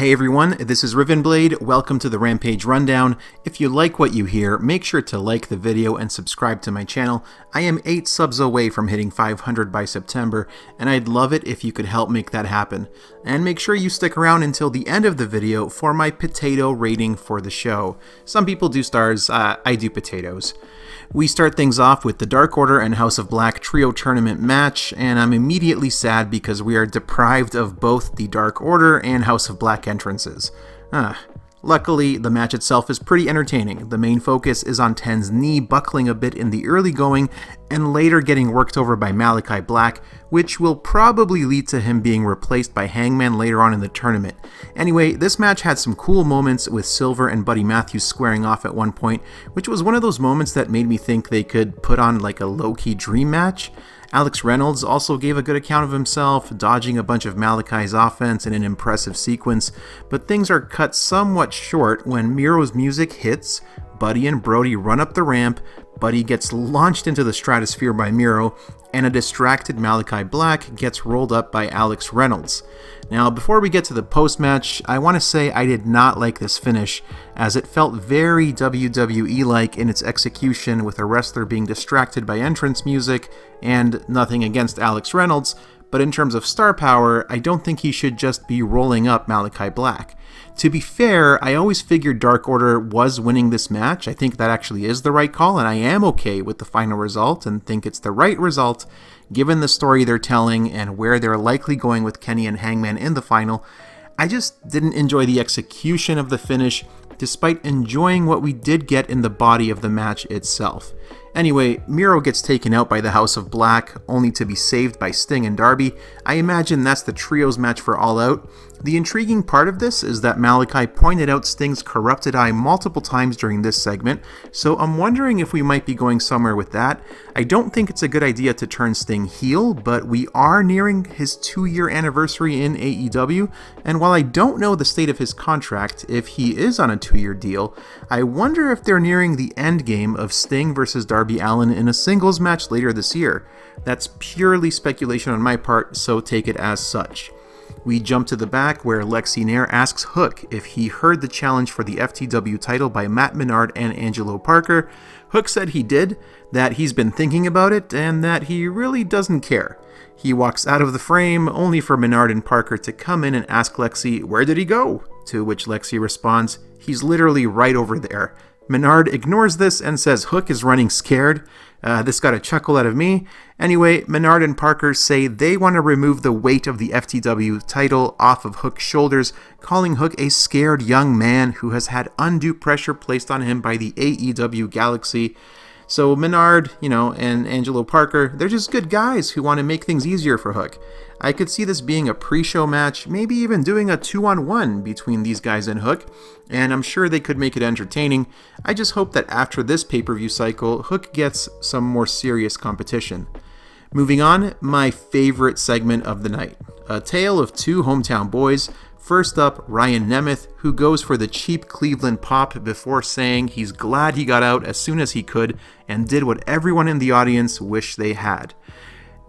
Hey everyone, this is Rivenblade. Welcome to the Rampage Rundown. If you like what you hear, make sure to like the video and subscribe to my channel. I am 8 subs away from hitting 500 by September, and I'd love it if you could help make that happen. And make sure you stick around until the end of the video for my potato rating for the show. Some people do stars, I do potatoes. We start things off with the Dark Order and House of Black trio tournament match, and I'm immediately sad because we are deprived of both the Dark Order and House of Black entrances. Luckily, the match itself is pretty entertaining. The main focus is on Ten's knee buckling a bit in the early going and later getting worked over by Malachi Black, which will probably lead to him being replaced by Hangman later on in the tournament. Anyway, this match had some cool moments with Silver and Buddy Matthews squaring off at one point, which was one of those moments that made me think they could put on like a low-key dream match. Alex Reynolds also gave a good account of himself, dodging a bunch of Malachi's offense in an impressive sequence, but things are cut somewhat short when Miro's music hits, Buddy and Brody run up the ramp, Buddy gets launched into the stratosphere by Miro, and a distracted Malachi Black gets rolled up by Alex Reynolds. Now, before we get to the post-match, I want to say I did not like this finish, as it felt very WWE-like in its execution with a wrestler being distracted by entrance music, and nothing against Alex Reynolds, but in terms of star power, I don't think he should just be rolling up Malachi Black. To be fair, I always figured Dark Order was winning this match. I think that actually is the right call, and I am okay with the final result and think it's the right result given the story they're telling and where they're likely going with Kenny and Hangman in the final. I just didn't enjoy the execution of the finish, despite enjoying what we did get in the body of the match itself. Anyway, Miro gets taken out by the House of Black, only to be saved by Sting and Darby. I imagine that's the trios match for All Out. The intriguing part of this is that Malachi pointed out Sting's corrupted eye multiple times during this segment, so I'm wondering if we might be going somewhere with that. I don't think it's a good idea to turn Sting heel, but we are nearing his 2-year anniversary in AEW, and while I don't know the state of his contract, if he is on a 2-year deal, I wonder if they're nearing the end game of Sting versus Darby Allin in a singles match later this year. That's purely speculation on my part, so take it as such. We jump to the back where Lexi Nair asks Hook if he heard the challenge for the FTW title by Matt Menard and Angelo Parker. Hook said he did, that he's been thinking about it, and that he really doesn't care. He walks out of the frame, only for Menard and Parker to come in and ask Lexi, "Where did he go?" To which Lexi responds, "He's literally right over there." Menard ignores this and says Hook is running scared. This got a chuckle out of me. Anyway, Menard and Parker say they want to remove the weight of the FTW title off of Hook's shoulders, calling Hook a scared young man who has had undue pressure placed on him by the AEW Galaxy. So Menard, and Angelo Parker, they're just good guys who want to make things easier for Hook. I could see this being a pre-show match, maybe even doing a 2-on-1 between these guys and Hook, and I'm sure they could make it entertaining. I just hope that after this pay-per-view cycle, Hook gets some more serious competition. Moving on, my favorite segment of the night. A tale of two hometown boys. First up, Ryan Nemeth, who goes for the cheap Cleveland pop before saying he's glad he got out as soon as he could and did what everyone in the audience wished they had.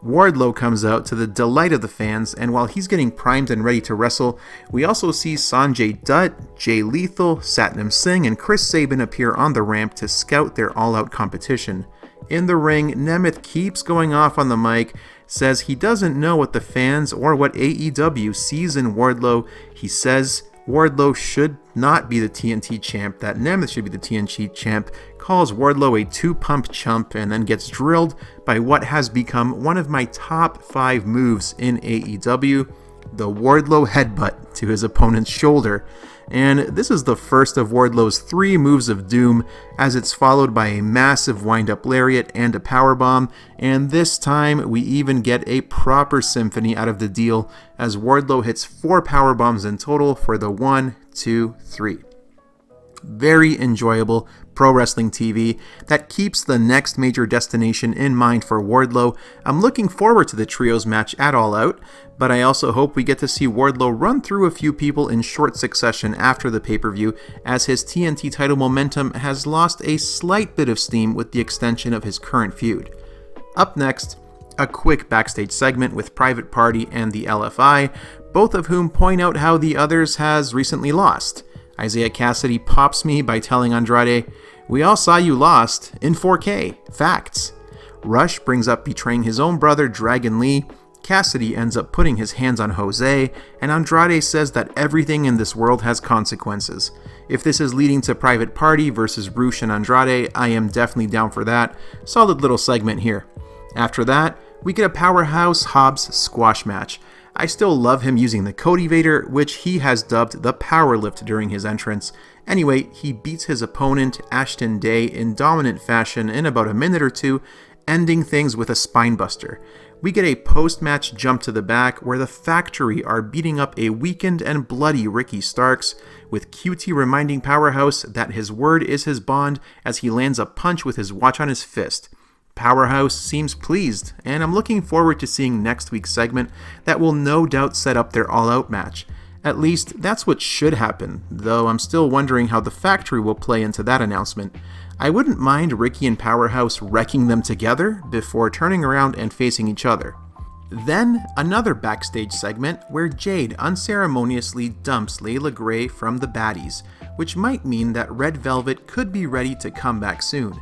Wardlow comes out to the delight of the fans, and while he's getting primed and ready to wrestle, we also see Sanjay Dutt, Jay Lethal, Satnam Singh, and Chris Sabin appear on the ramp to scout their all-out competition. In the ring, Nemeth keeps going off on the mic, says he doesn't know what the fans or what AEW sees in Wardlow. He says Wardlow should not be the TNT champ, that Nemeth should be the TNT champ, calls Wardlow a two-pump chump, and then gets drilled by what has become one of my top 5 moves in AEW, the Wardlow headbutt to his opponent's shoulder. And this is the first of Wardlow's 3 moves of doom, as it's followed by a massive wind-up lariat and a powerbomb, and this time we even get a proper symphony out of the deal, as Wardlow hits 4 powerbombs in total for the 1, 2, 3. Very enjoyable pro wrestling TV that keeps the next major destination in mind for Wardlow. I'm looking forward to the trios match at All Out, but I also hope we get to see Wardlow run through a few people in short succession after the pay-per-view, as his TNT title momentum has lost a slight bit of steam with the extension of his current feud. Up next, A quick backstage segment with Private Party and the LFI, both of whom point out how the others has recently lost. Isaiah Cassidy pops me by telling Andrade, "We all saw you lost, in 4K, facts." Rush brings up betraying his own brother Dragon Lee, Cassidy ends up putting his hands on Jose, and Andrade says that everything in this world has consequences. If this is leading to Private Party versus Rush and Andrade, I am definitely down for that. Solid little segment here. After that, we get a Powerhouse Hobbs squash match. I still love him using the Codevator, which he has dubbed the Power Lift during his entrance. Anyway, he beats his opponent, Ashton Day, in dominant fashion in about a minute or two, ending things with a spinebuster. We get a post-match jump to the back where the Factory are beating up a weakened and bloody Ricky Starks, with QT reminding Powerhouse that his word is his bond as he lands a punch with his watch on his fist. Powerhouse seems pleased, and I'm looking forward to seeing next week's segment that will no doubt set up their all-out match. At least, that's what should happen, though I'm still wondering how the Factory will play into that announcement. I wouldn't mind Ricky and Powerhouse wrecking them together before turning around and facing each other. Then, another backstage segment where Jade unceremoniously dumps Layla Gray from the baddies, which might mean that Red Velvet could be ready to come back soon.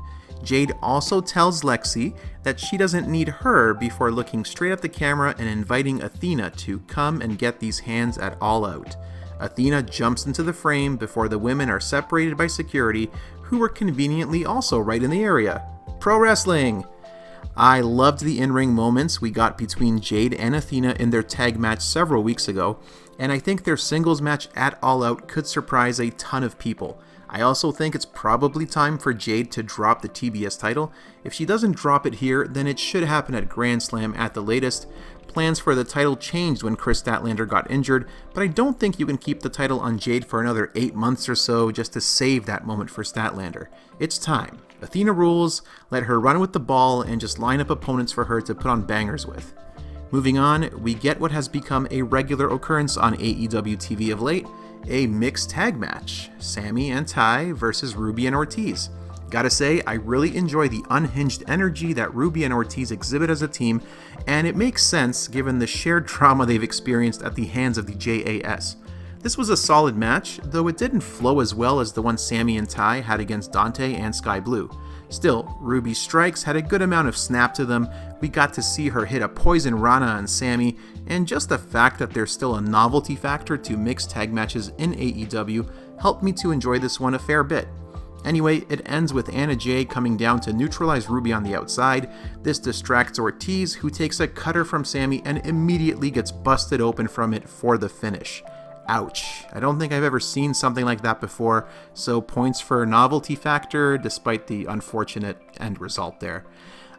Jade also tells Lexi that she doesn't need her before looking straight at the camera and inviting Athena to come and get these hands at All Out. Athena jumps into the frame before the women are separated by security, who were conveniently also right in the area. Pro wrestling! I loved the in-ring moments we got between Jade and Athena in their tag match several weeks ago, and I think their singles match at All Out could surprise a ton of people. I also think it's probably time for Jade to drop the TBS title. If she doesn't drop it here, then it should happen at Grand Slam at the latest. Plans for the title changed when Chris Statlander got injured, but I don't think you can keep the title on Jade for another 8 months or so just to save that moment for Statlander. It's time. Athena rules, let her run with the ball, and just line up opponents for her to put on bangers with. Moving on, we get what has become a regular occurrence on AEW TV of late, a mixed tag match, Sammy and Ty versus Ruby and Ortiz. Gotta say, I really enjoy the unhinged energy that Ruby and Ortiz exhibit as a team, and it makes sense given the shared trauma they've experienced at the hands of the JAS. This was a solid match, though it didn't flow as well as the one Sammy and Ty had against Dante and Sky Blue. Still, Ruby's strikes had a good amount of snap to them, we got to see her hit a Poison Rana on Sammy, and just the fact that there's still a novelty factor to mixed tag matches in AEW helped me to enjoy this one a fair bit. Anyway, it ends with Anna Jay coming down to neutralize Ruby on the outside. This distracts Ortiz, who takes a cutter from Sammy and immediately gets busted open from it for the finish. Ouch. I don't think I've ever seen something like that before, so points for novelty factor despite the unfortunate end result there.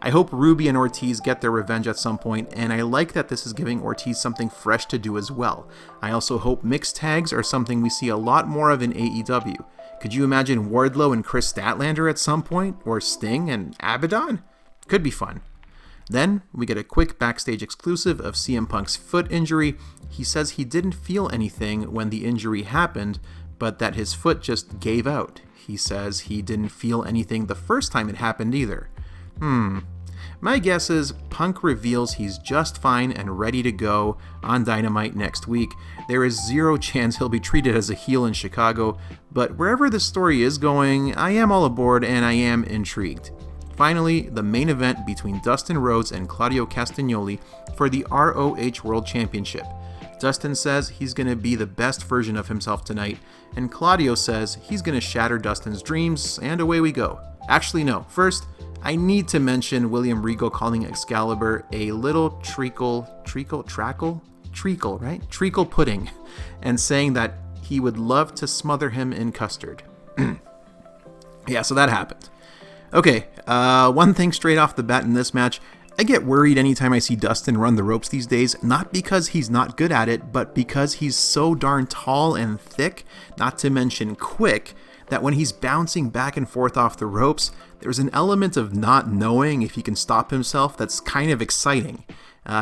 I hope Ruby and Ortiz get their revenge at some point, and I like that this is giving Ortiz something fresh to do as well. I also hope mixed tags are something we see a lot more of in AEW. Could you imagine Wardlow and Chris Statlander at some point? Or Sting and Abaddon? Could be fun. Then, we get a quick backstage exclusive of CM Punk's foot injury. He says he didn't feel anything when the injury happened, but that his foot just gave out. He says he didn't feel anything the first time it happened either. My guess is Punk reveals he's just fine and ready to go on Dynamite next week. There is zero chance he'll be treated as a heel in Chicago, but wherever this story is going, I am all aboard and I am intrigued. Finally, the main event between Dustin Rhodes and Claudio Castagnoli for the ROH World Championship. Dustin says he's going to be the best version of himself tonight, and Claudio says he's going to shatter Dustin's dreams, and away we go. Actually, no. First, I need to mention William Regal calling Excalibur a little treacle pudding, and saying that he would love to smother him in custard. Yeah, so that happened. Okay, one thing straight off the bat in this match, I get worried anytime I see Dustin run the ropes these days, not because he's not good at it, but because he's so darn tall and thick, not to mention quick, that when he's bouncing back and forth off the ropes, there's an element of not knowing if he can stop himself that's kind of exciting.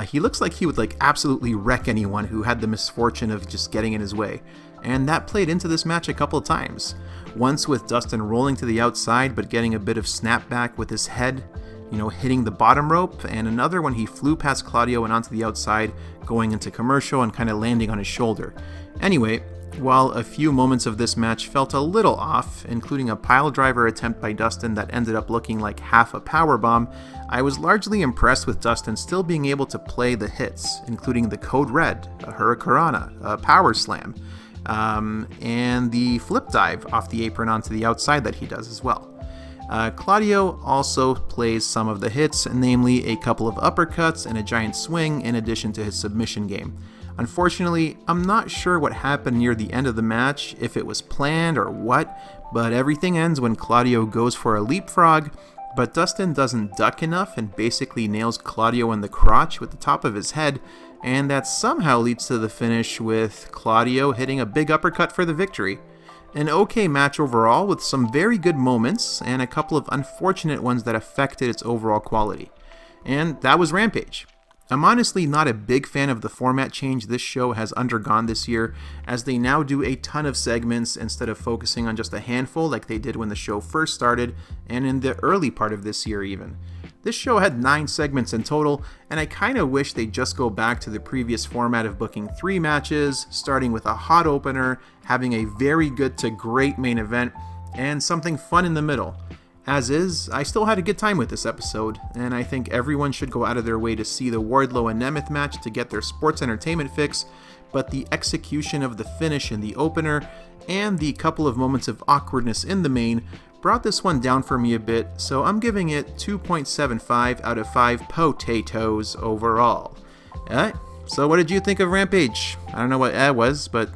He looks like he would absolutely wreck anyone who had the misfortune of just getting in his way, and that played into this match a couple of times. Once with Dustin rolling to the outside but getting a bit of snapback with his head, hitting the bottom rope, and another when he flew past Claudio and onto the outside, going into commercial and kind of landing on his shoulder. Anyway, while a few moments of this match felt a little off, including a piledriver attempt by Dustin that ended up looking like half a powerbomb, I was largely impressed with Dustin still being able to play the hits, including the Code Red, a Hurricanrana, a Power Slam, and the flip dive off the apron onto the outside that he does as well. Claudio also plays some of the hits, namely a couple of uppercuts and a giant swing in addition to his submission game. Unfortunately, I'm not sure what happened near the end of the match, if it was planned or what, but everything ends when Claudio goes for a leapfrog, but Dustin doesn't duck enough and basically nails Claudio in the crotch with the top of his head, and that somehow leads to the finish with Claudio hitting a big uppercut for the victory. An okay match overall with some very good moments and a couple of unfortunate ones that affected its overall quality. And that was Rampage. I'm honestly not a big fan of the format change this show has undergone this year, as they now do a ton of segments instead of focusing on just a handful like they did when the show first started and in the early part of this year even. This show had 9 segments in total, and I kinda wish they'd just go back to the previous format of booking 3 matches, starting with a hot opener, having a very good to great main event, and something fun in the middle. As is, I still had a good time with this episode, and I think everyone should go out of their way to see the Wardlow and Nemeth match to get their sports entertainment fix, but the execution of the finish in the opener, and the couple of moments of awkwardness in the main, brought this one down for me a bit, so I'm giving it 2.75 out of 5 potatoes overall. Alright, so what did you think of Rampage? I don't know what was, but,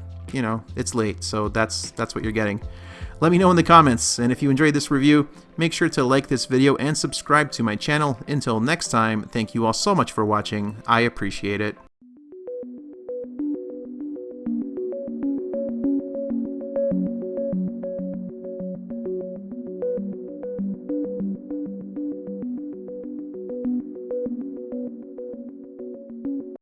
it's late, so that's what you're getting. Let me know in the comments, and if you enjoyed this review, make sure to like this video and subscribe to my channel. Until next time, thank you all so much for watching. I appreciate it.